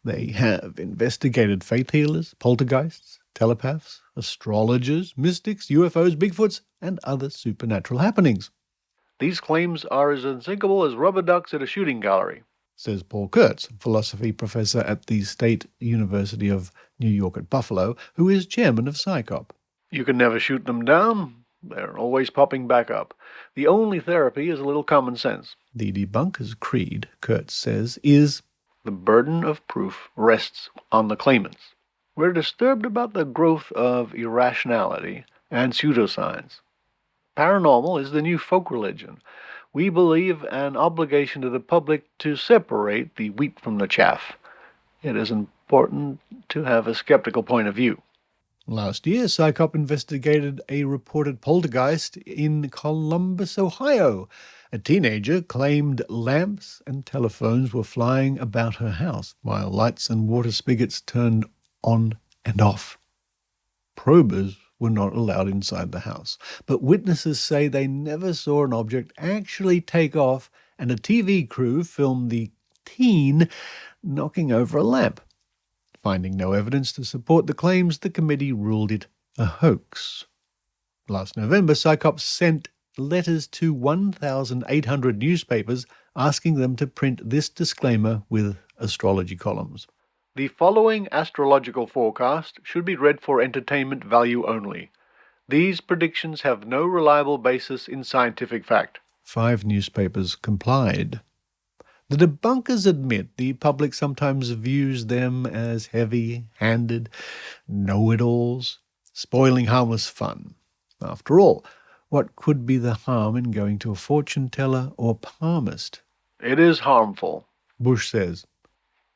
Speaker 2: They have investigated faith healers, poltergeists, telepaths, astrologers, mystics, UFOs, Bigfoots, and other supernatural happenings. These claims are as unsinkable as rubber ducks at a shooting gallery, says Paul Kurtz, philosophy professor at the State University of New York at Buffalo, who is chairman of CSICOP. You can never shoot them down. They're always popping back up. The only therapy is a little common sense. The debunker's creed, Kurtz says, is the burden of proof rests on the claimants. We're disturbed about the growth of irrationality and pseudoscience. Paranormal is the new folk religion. We believe an obligation to the public to separate the wheat from the chaff. It is important to have a skeptical point of view. Last year, Psychop investigated a reported poltergeist in Columbus, Ohio. A teenager claimed lamps and telephones were flying about her house, while lights and water spigots turned on and off. Probers were not allowed inside the house, but witnesses say they never saw an object actually take off, and a TV crew filmed the teen knocking over a lamp. Finding no evidence to support the claims, the committee ruled it a hoax. Last November, Psychop sent letters to 1,800 newspapers asking them to print this disclaimer with astrology columns. The following astrological forecast should be read for entertainment value only. These predictions have no reliable basis in scientific fact. 5 newspapers complied. The debunkers admit the public sometimes views them as heavy-handed know-it-alls, spoiling harmless fun. After all, what could be the harm in going to a fortune-teller or palmist? It is harmful, Bush says.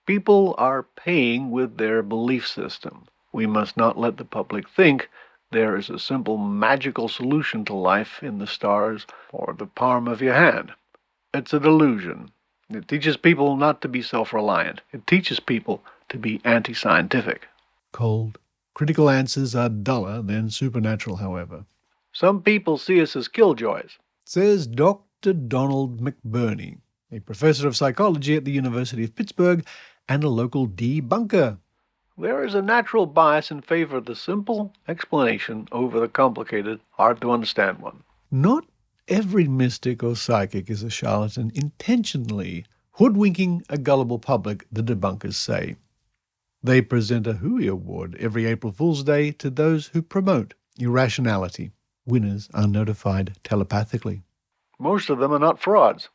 Speaker 2: People are paying with their belief system. We must not let the public think there is a simple magical solution to life in the stars or the palm of your hand. It's a delusion. It teaches people not to be self-reliant. It teaches people to be anti-scientific. Cold, critical answers are duller than supernatural, however. Some people see us as killjoys, says Dr. Donald McBurney, a professor of psychology at the University of Pittsburgh and a local debunker. There is a natural bias in favor of the simple explanation over the complicated, hard-to-understand one. Not every mystic or psychic is a charlatan intentionally hoodwinking a gullible public, the debunkers say. They present a Hooey Award every April Fool's Day to those who promote irrationality. Winners are notified telepathically. Most of them are not frauds,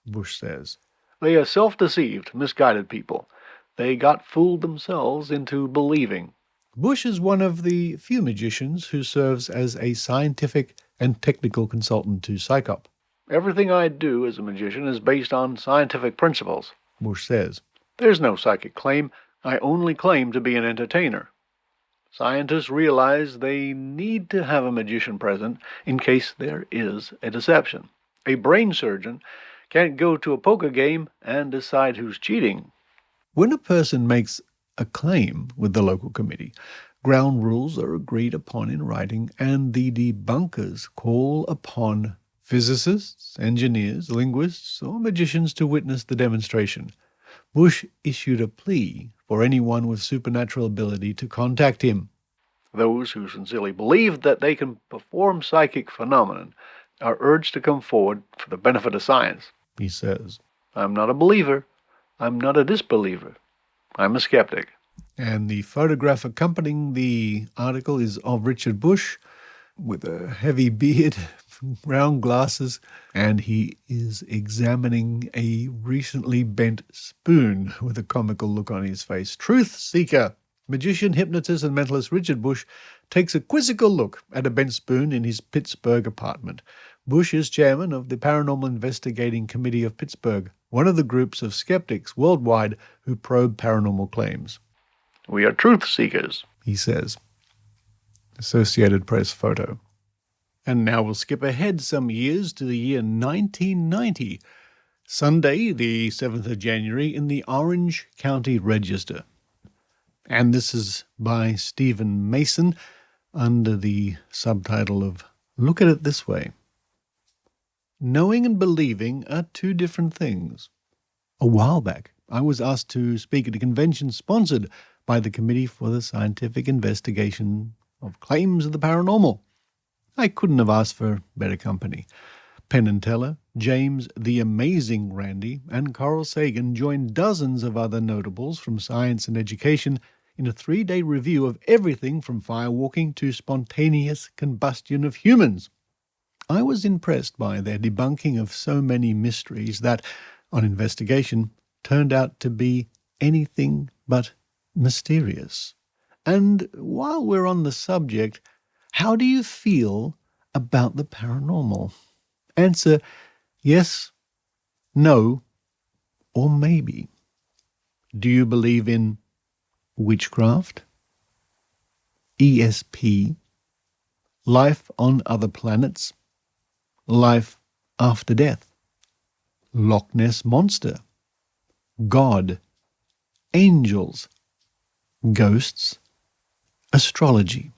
Speaker 2: Bush says. They are self-deceived, misguided people. They got fooled themselves into believing. Bush is one of the few magicians who serves as a scientific and technical consultant to Psychop. Everything I do as a magician is based on scientific principles, Bush says. There's no psychic claim. I only claim to be an entertainer. Scientists realize they need to have a magician present in case there is a deception. A brain surgeon can't go to a poker game and decide who's cheating. When a person makes a claim with the local committee, ground rules are agreed upon in writing, and the debunkers call upon physicists, engineers, linguists, or magicians to witness the demonstration. Bush issued a plea for anyone with supernatural ability to contact him. Those who sincerely believe that they can perform psychic phenomenon are urged to come forward for the benefit of science, he says. I'm not a believer. I'm not a disbeliever. I'm a skeptic. And the photograph accompanying the article is of Richard Bush with a heavy beard, round glasses, and he is examining a recently bent spoon with a comical look on his face. Truth seeker, magician, hypnotist, and mentalist Richard Bush takes a quizzical look at a bent spoon in his Pittsburgh apartment. Bush is chairman of the Paranormal Investigating Committee of Pittsburgh, one of the groups of skeptics worldwide who probe paranormal claims. We are truth seekers, he says. Associated Press photo. And now we'll skip ahead some years to the year 1990. Sunday, the 7th of January, in the Orange County Register. And this is by Stephen Mason under the subtitle of Look at It This Way. Knowing and believing are two different things. A while back, I was asked to speak at a convention sponsored by the Committee for the Scientific Investigation of Claims of the Paranormal. I couldn't have asked for better company. Penn and Teller, James the Amazing Randi, and Carl Sagan joined dozens of other notables from science and education in a 3-day review of everything from firewalking to spontaneous combustion of humans. I was impressed by their debunking of so many mysteries that, on investigation, turned out to be anything but mysterious. And while we're on the subject, how do you feel about the paranormal? Answer yes, no, or maybe. Do you believe in witchcraft, ESP, life on other planets, life after death, Loch Ness Monster, God, angels, ghosts, astrology?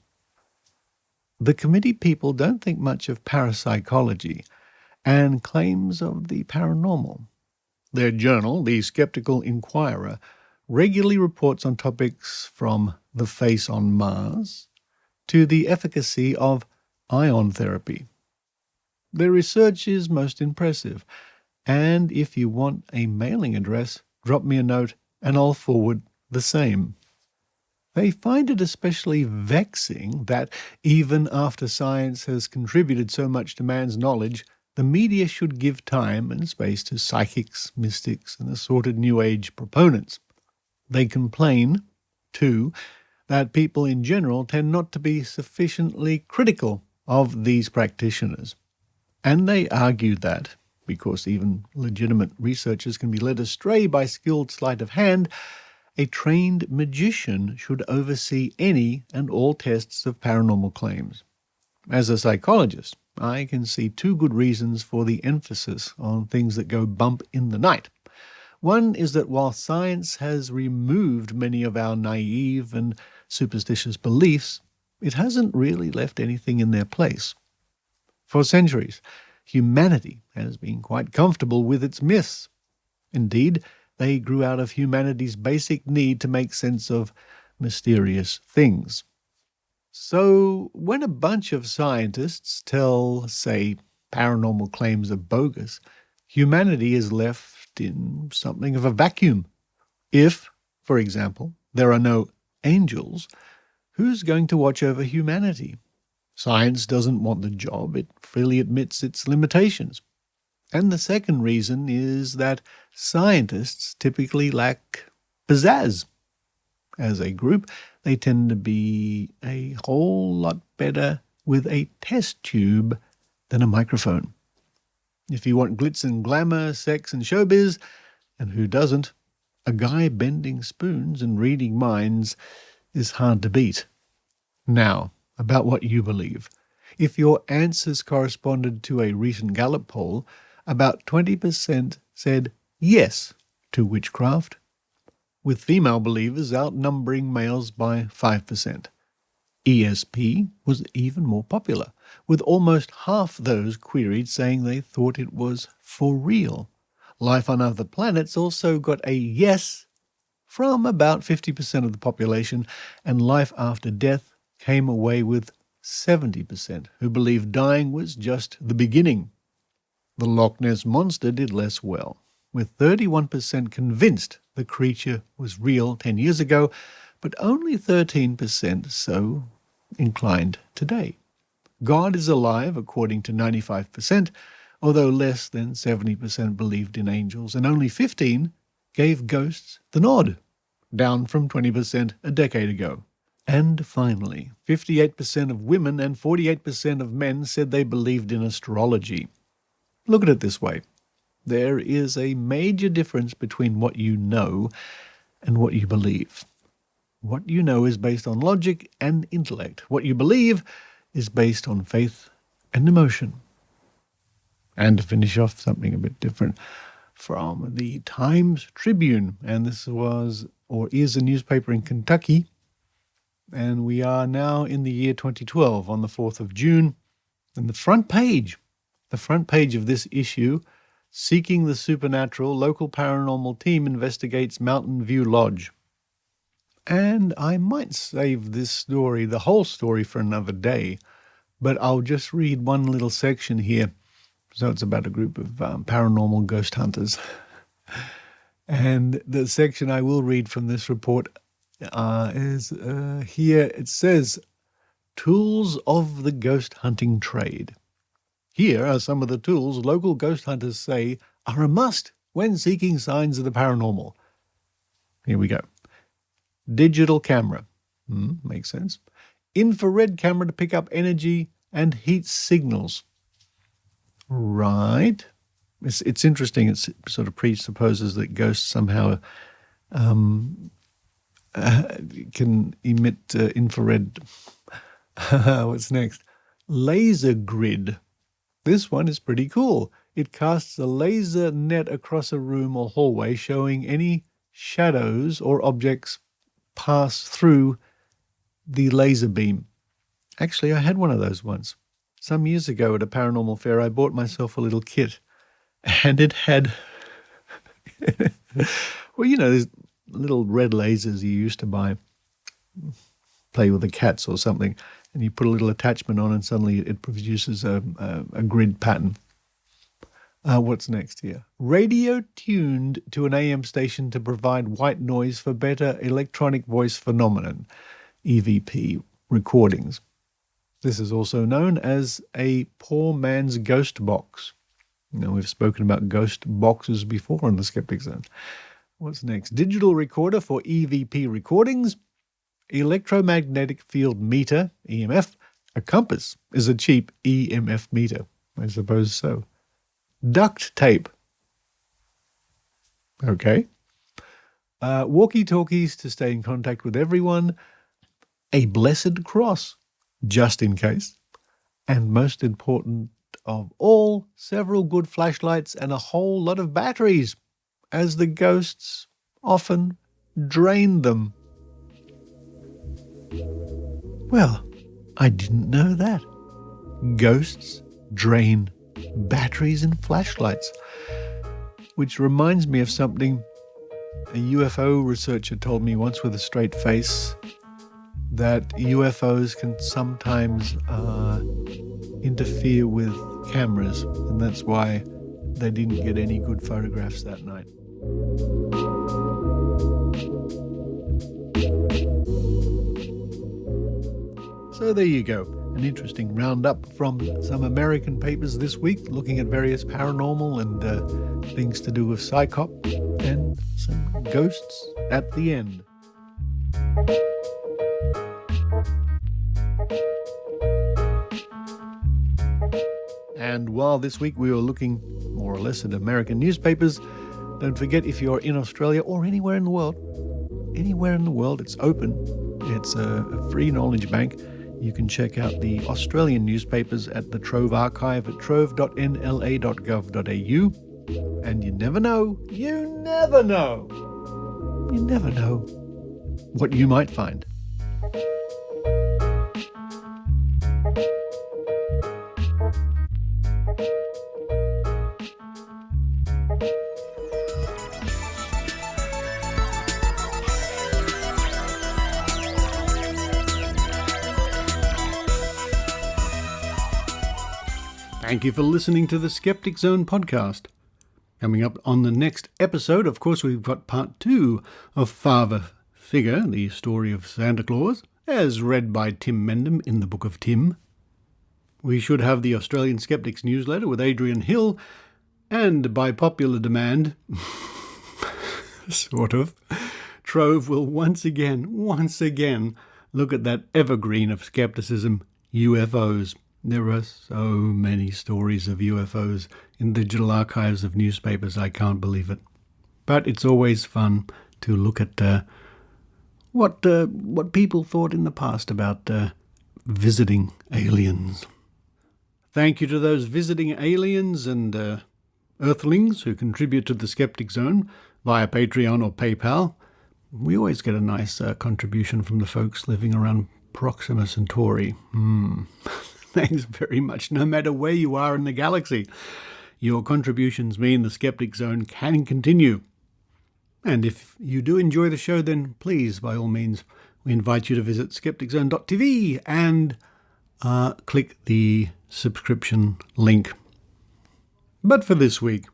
Speaker 2: The committee people don't think much of parapsychology and claims of the paranormal. Their journal, the Skeptical Inquirer, regularly reports on topics from the face on Mars to the efficacy of ion therapy. Their research is most impressive, and if you want a mailing address, drop me a note and I'll forward the same. They find it especially vexing that, even after science has contributed so much to man's knowledge, the media should give time and space to psychics, mystics, and assorted New Age proponents. They complain, too, that people in general tend not to be sufficiently critical of these practitioners. And they argue that, because even legitimate researchers can be led astray by skilled sleight of hand, a trained magician should oversee any and all tests of paranormal claims. As a psychologist, I can see two good reasons for the emphasis on things that go bump in the night. One is that while science has removed many of our naive and superstitious beliefs, it hasn't really left anything in their place. For centuries, humanity has been quite comfortable with its myths. Indeed, they grew out of humanity's basic need to make sense of mysterious things. So, when a bunch of scientists tell, say, paranormal claims are bogus, humanity is left in something of a vacuum. If, for example, there are no angels, who's going to watch over humanity? Science doesn't want the job. It freely admits its limitations. And the second reason is that scientists typically lack pizzazz. As a group, they tend to be a whole lot better with a test tube than a microphone. If you want glitz and glamour, sex and showbiz, and who doesn't, a guy bending spoons and reading minds is hard to beat. Now, about what you believe. If your answers corresponded to a recent Gallup poll, about 20% said yes to witchcraft, with female believers outnumbering males by 5%. ESP was even more popular, with almost half those queried saying they thought it was for real. Life on other planets also got a yes from about 50% of the population, and life after death came away with 70%, who believed dying was just the beginning. The Loch Ness Monster did less well, with 31% convinced the creature was real 10 years ago, but only 13% so inclined today. God is alive, according to 95%, although less than 70% believed in angels, and only 15% gave ghosts the nod, down from 20% a decade ago. And finally, 58% of women and 48% of men said they believed in astrology. Look at it this way. There is a major difference between what you know and what you believe. What you know is based on logic and intellect. What you believe is based on faith and emotion. And to finish off, something a bit different from the Times-Tribune. And this was, or is, a newspaper in Kentucky. And we are now in the year 2012, on the 4th of June. And the front page of this issue, Seeking the Supernatural, local paranormal team investigates Mountain View Lodge. And I might save this story, the whole story, for another day, but I'll just read one little section here. So it's about a group of paranormal ghost hunters. And the section I will read from this report is here. It says, Tools of the Ghost Hunting Trade. Here are some of the tools local ghost hunters say are a must when seeking signs of the paranormal. Here we go. Digital camera. Makes sense. Infrared camera to pick up energy and heat signals. Right. It's interesting. It sort of presupposes that ghosts somehow can emit infrared. What's next? Laser grid. This one is pretty cool. It casts a laser net across a room or hallway, showing any shadows or objects pass through the laser beam. Actually, I had one of those once. Some years ago at a paranormal fair, I bought myself a little kit, and it had, well, you know, these little red lasers you used to buy, play with the cats or something, and you put a little attachment on and suddenly it produces a grid pattern. What's next here? Radio tuned to an AM station to provide white noise for better electronic voice phenomenon, EVP recordings. This is also known as a poor man's ghost box. Now, we've spoken about ghost boxes before on the Skeptic Zone. What's next? Digital recorder for EVP recordings, electromagnetic field meter, EMF. A compass is a cheap EMF meter, I suppose so. Duct tape. Okay. Walkie-talkies to stay in contact with everyone. A blessed cross, just in case. And most important of all, several good flashlights and a whole lot of batteries, as the ghosts often drain them. Well, I didn't know that. Ghosts drain batteries and flashlights. Which reminds me of something a UFO researcher told me once with a straight face, that UFOs can sometimes interfere with cameras, and that's why they didn't get any good photographs that night. So there you go. An interesting roundup from some American papers this week, looking at various paranormal and things to do with psychop and some ghosts at the end. And while this week we were looking more or less at American newspapers, don't forget, if you're in Australia or anywhere in the world, it's open. It's a free knowledge bank. You can check out the Australian newspapers at the Trove Archive at trove.nla.gov.au. And you never know what you might find. Thank you for listening to the Skeptic Zone podcast. Coming up on the next episode, of course, we've got part 2 of Father Figure, the story of Santa Claus, as read by Tim Mendham in the Book of Tim. We should have the Australian Skeptics newsletter with Adrian Hill, and by popular demand, sort of, Trove will once again, look at that evergreen of skepticism, UFOs. There are so many stories of UFOs in digital archives of newspapers, I can't believe it. But it's always fun to look at what people thought in the past about visiting aliens. Thank you to those visiting aliens and Earthlings who contribute to the Skeptic Zone via Patreon or PayPal. We always get a nice contribution from the folks living around Proxima Centauri. Thanks very much, no matter where you are in the galaxy. Your contributions mean the Skeptic Zone can continue. And if you do enjoy the show, then please, by all means, we invite you to visit skepticzone.tv and click the subscription link. But for this week,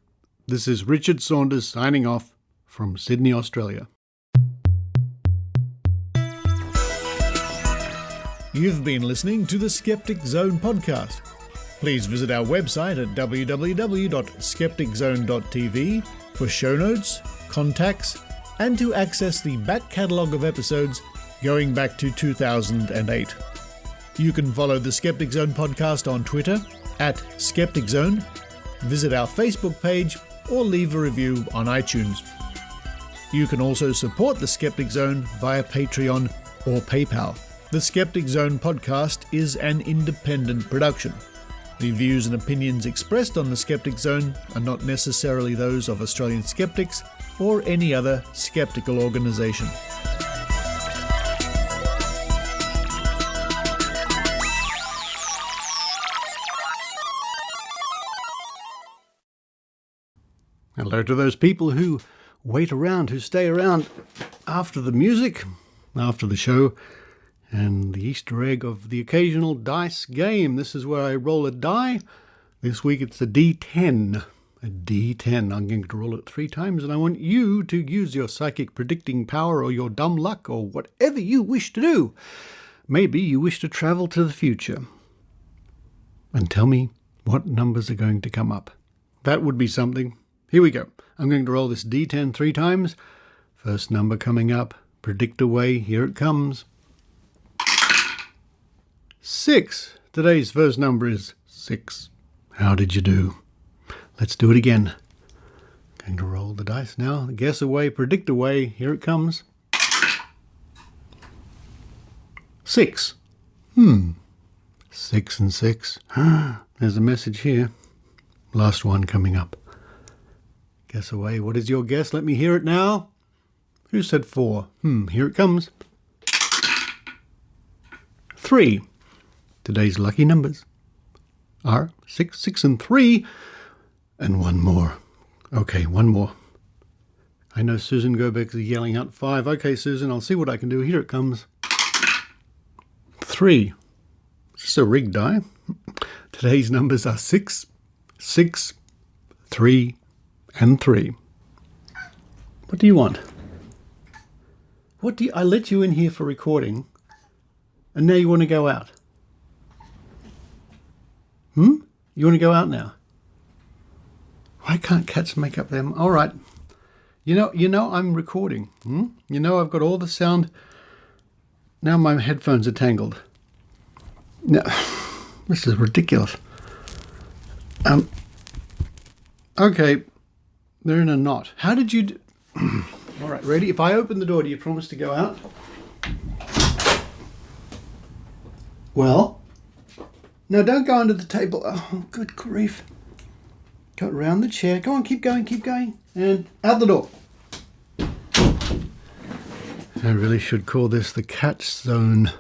Speaker 2: this is Richard Saunders signing off from Sydney, Australia. You've been listening to the Skeptic Zone podcast. Please visit our website at www.skepticzone.tv for show notes, contacts, and to access the back catalogue of episodes going back to 2008. You can follow the Skeptic Zone podcast on Twitter at Skeptic Zone, visit our Facebook page, or leave a review on iTunes. You can also support the Skeptic Zone via Patreon or PayPal. The Skeptic Zone podcast is an independent production. The views and opinions expressed on the Skeptic Zone are not necessarily those of Australian skeptics or any other skeptical organisation. Hello to those people who wait around, who stay around after the music, after the show, and the Easter egg of the occasional dice game. This is where I roll a die. This week it's a D10. A D10. I'm going to roll it 3 times, and I want you to use your psychic predicting power or your dumb luck or whatever you wish to do. Maybe you wish to travel to the future and tell me what numbers are going to come up. That would be something. Here we go. I'm going to roll this D10 3 times. First number coming up. Predict away. Here it comes. 6. Today's first number is 6. How did you do? Let's do it again. Going to roll the dice now. Guess away, predict away. Here it comes. 6. 6 and 6. There's a message here. Last one coming up. Guess away. What is your guess? Let me hear it now. Who said 4? Here it comes. 3. Today's lucky numbers are 6, 6 and 3, and one more. Okay, one more. I know Susan Gobeck is yelling out 5. Okay, Susan, I'll see what I can do. Here it comes. 3. Is this a rigged die? Today's numbers are 6, 6, 3, and 3. What do you want? I let you in here for recording, and now you want to go out. You want to go out now? Why can't cats make up them? All right. You know I'm recording. You know I've got all the sound. Now my headphones are tangled. No, this is ridiculous. Okay, they're in a knot. How did you do? All right, ready? If I open the door, do you promise to go out? Well, no, don't go under the table. Oh, good grief. Go around the chair. Go on, keep going. And out the door. I really should call this the catch zone.